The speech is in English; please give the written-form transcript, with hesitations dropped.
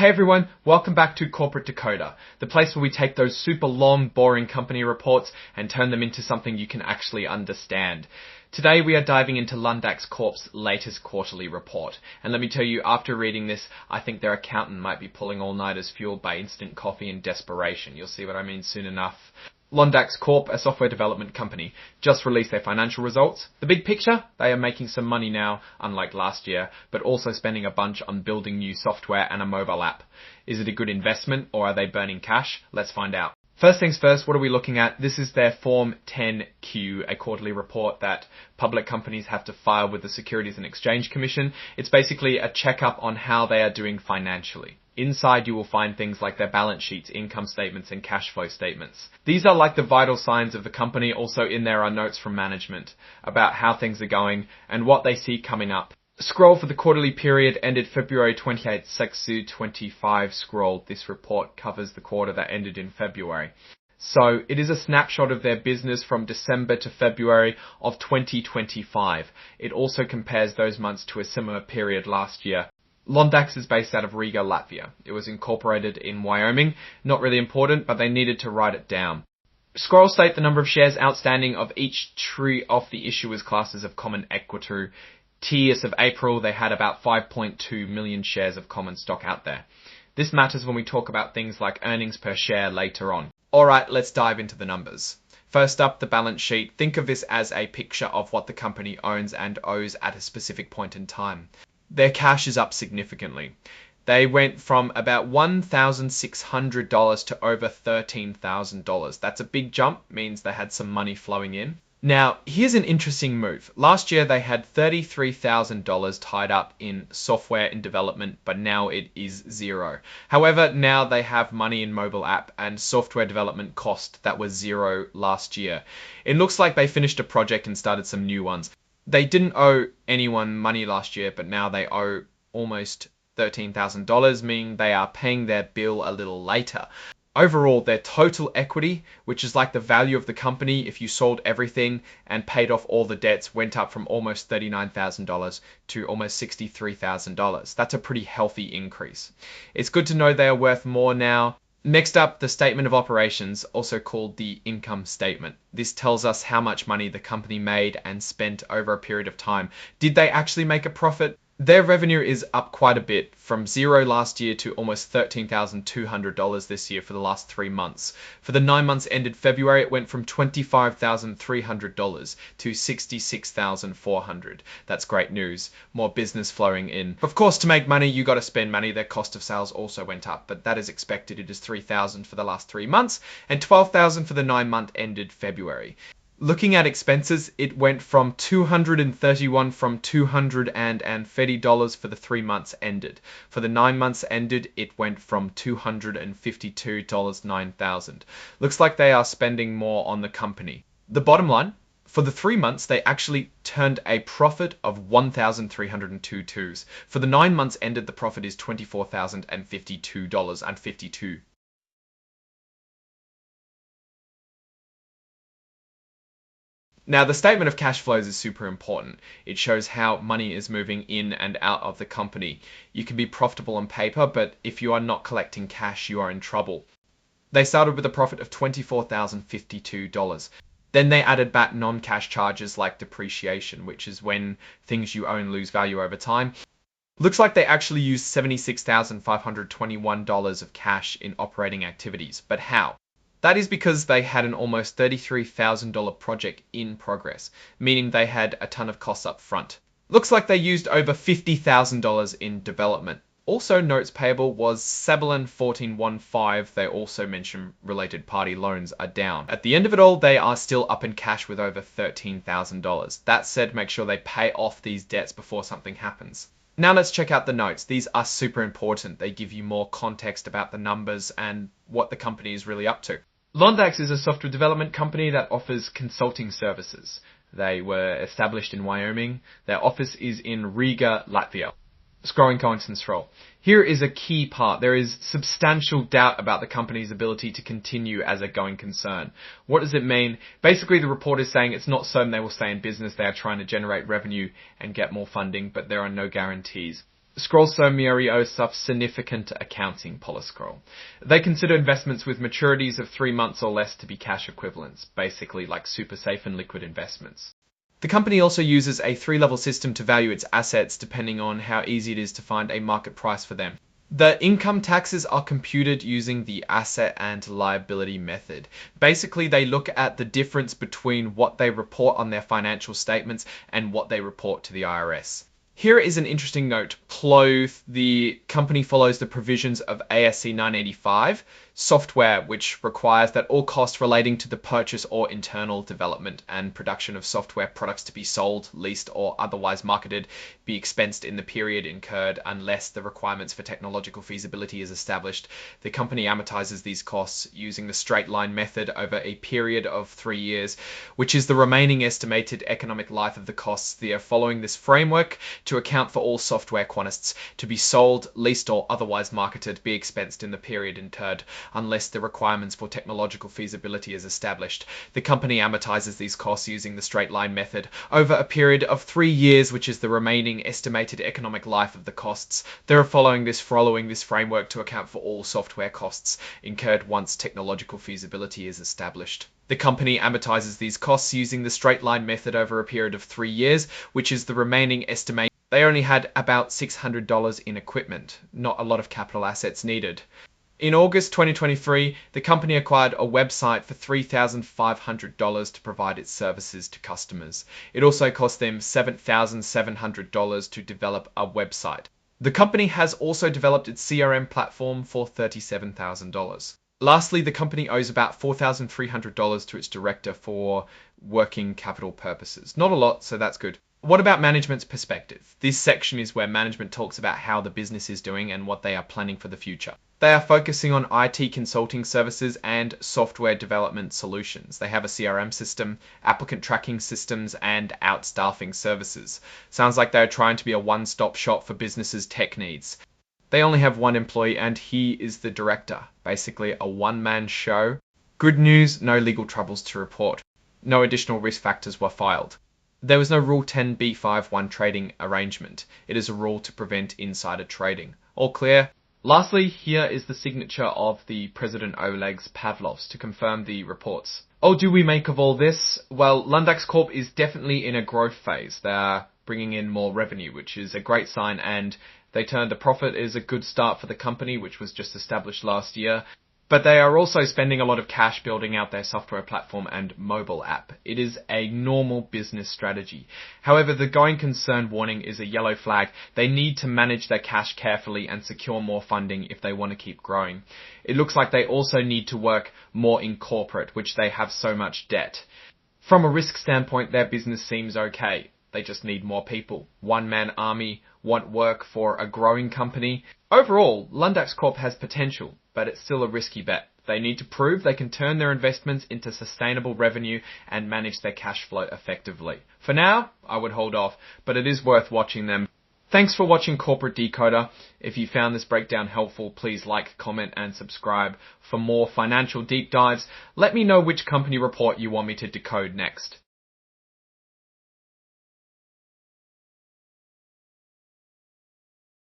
Hey everyone, welcome back to Corporate Decoder, the place where we take those super long, boring company reports and turn them into something you can actually understand. Today we are diving into Londax Corp's latest quarterly report. And let me tell you, after reading this, I think their accountant might be pulling all-nighters fueled by instant coffee and desperation. You'll see what I mean soon enough. Londax Corp, a software development company, just released their financial results. The big picture, they are making some money now, unlike last year, but also spending a bunch on building new software and a mobile app. Is it a good investment or are they burning cash? Let's find out. First things first, what are we looking at? This is their Form 10Q, a quarterly report that public companies have to file with the Securities and Exchange Commission. It's basically a checkup on how they are doing financially. Inside you will find things like their balance sheets, income statements, and cash flow statements. These are like the vital signs of the company. Also in there are notes from management about how things are going and what they see coming up. Scroll for the quarterly period ended February 28, 25 scroll. This report covers the quarter that ended in February. So it is a snapshot of their business from December to February of 2025. It also compares those months to a similar period last year. Londax is based out of Riga, Latvia. It was incorporated in Wyoming. Not really important, but they needed to write it down. Scroll state the number of shares outstanding of each tree of the issuers' classes of common equity. As of April, they had about 5.2 million shares of common stock out there. This matters when we talk about things like earnings per share later on. Alright, let's dive into the numbers. First up, the balance sheet. Think of this as a picture of what the company owns and owes at a specific point in time. Their cash is up significantly. They went from about $1,600 to over $13,000. That's a big jump, means they had some money flowing in. Now, here's an interesting move. Last year, they had $33,000 tied up in software and development, but now it is zero. However, now they have money in mobile app and software development cost that was zero last year. It looks like they finished a project and started some new ones. They didn't owe anyone money last year, but now they owe almost $13,000, meaning they are paying their bill a little later. Overall, their total equity, which is like the value of the company if you sold everything and paid off all the debts, went up from almost $39,000 to almost $63,000. That's a pretty healthy increase. It's good to know they are worth more now. Next up, the statement of operations, also called the income statement. This tells us how much money the company made and spent over a period of time. Did they actually make a profit? Their revenue is up quite a bit, from zero last year to almost $13,200 this year for the last 3 months. For the 9 months ended February, it went from $25,300 to $66,400. That's great news. More business flowing in. Of course, to make money, you got to spend money. Their cost of sales also went up, but that is expected. It is $3,000 for the last 3 months and $12,000 for the 9 month ended February. Looking at expenses, it went from $231 from $230 for the 3 months ended. For the 9 months ended, it went from $252 $9,000. Looks like they are spending more on the company. The bottom line, for the 3 months, they actually turned a profit of $1,302. For the 9 months ended, the profit is $24,052.52. Now, the statement of cash flows is super important. It shows how money is moving in and out of the company. You can be profitable on paper, but if you are not collecting cash, you are in trouble. They started with a profit of $24,052. Then they added back non-cash charges like depreciation, which is when things you own lose value over time. Looks like they actually used $76,521 of cash in operating activities. But how? That is because they had an almost $33,000 project in progress, meaning they had a ton of costs up front. Looks like they used over $50,000 in development. Also, notes payable was Sabelin 1415. They also mention related party loans are down. At the end of it all, they are still up in cash with over $13,000. That said, make sure they pay off these debts before something happens. Now let's check out the notes. These are super important. They give you more context about the numbers and what the company is really up to. Londax is a software development company that offers consulting services. They were established in Wyoming. Their office is in Riga, Latvia. Scrolling coincidence scroll. Here is a key part. There is substantial doubt about the company's ability to continue as a going concern. What does it mean? Basically, the report is saying it's not certain they will stay in business. They are trying to generate revenue and get more funding, but there are no guarantees. Scrollsomieriousaf significant accounting poliscroll. They consider investments with maturities of 3 months or less to be cash equivalents, basically like super safe and liquid investments. The company also uses a 3-level system to value its assets depending on how easy it is to find a market price for them. The income taxes are computed using the asset and liability method. Basically, they look at the difference between what they report on their financial statements and what they report to the IRS. Here is an interesting note. The company follows the provisions of ASC 985, software, which requires that all costs relating to the purchase or internal development and production of software products to be sold, leased, or otherwise marketed be expensed in the period incurred unless the requirements for technological feasibility is established. The company amortizes these costs using the straight line method over a period of 3 years, which is the remaining estimated economic life of the costs. They are following this framework to account for all software quantities to be sold, leased, or otherwise marketed be expensed in the period incurred unless the requirements for technological feasibility is established. The company amortizes these costs using the straight line method over a period of 3 years, which is the remaining estimated economic life of the costs. They are following this framework to account for all software costs incurred once technological feasibility is established. The company amortizes these costs using the straight line method over a period of 3 years, which is the remaining estimate. They only had about $600 in equipment, not a lot of capital assets needed. In August 2023, the company acquired a website for $3,500 to provide its services to customers. It also cost them $7,700 to develop a website. The company has also developed its CRM platform for $37,000. Lastly, the company owes about $4,300 to its director for working capital purposes. Not a lot, so that's good. What about management's perspective? This section is where management talks about how the business is doing and what they are planning for the future. They are focusing on IT consulting services and software development solutions. They have a CRM system, applicant tracking systems, and outstaffing services. Sounds like they're trying to be a one-stop shop for businesses' tech needs. They only have one employee and he is the director. Basically a one-man show. Good news, no legal troubles to report. No additional risk factors were filed. There was no Rule 10b5-1 trading arrangement. It is a rule to prevent insider trading. All clear? Lastly, here is the signature of the President Oleg's Pavlovs to confirm the reports. Oh, do we make of all this? Well, Londax Corp is definitely in a growth phase. They are bringing in more revenue, which is a great sign, and they turned a profit. Is a good start for the company, which was just established last year. But they are also spending a lot of cash building out their software platform and mobile app. It is a normal business strategy. However, the going concern warning is a yellow flag. They need to manage their cash carefully and secure more funding if they want to keep growing. It looks like they also need to work more in corporate, which they have so much debt. From a risk standpoint, their business seems okay. They just need more people. One-man army, want work for a growing company. Overall, Londax Corp has potential, but it's still a risky bet. They need to prove they can turn their investments into sustainable revenue and manage their cash flow effectively. For now, I would hold off, but it is worth watching them. Thanks for watching Corporate Decoder. If you found this breakdown helpful, please like, comment, and subscribe. For more financial deep dives, let me know which company report you want me to decode next.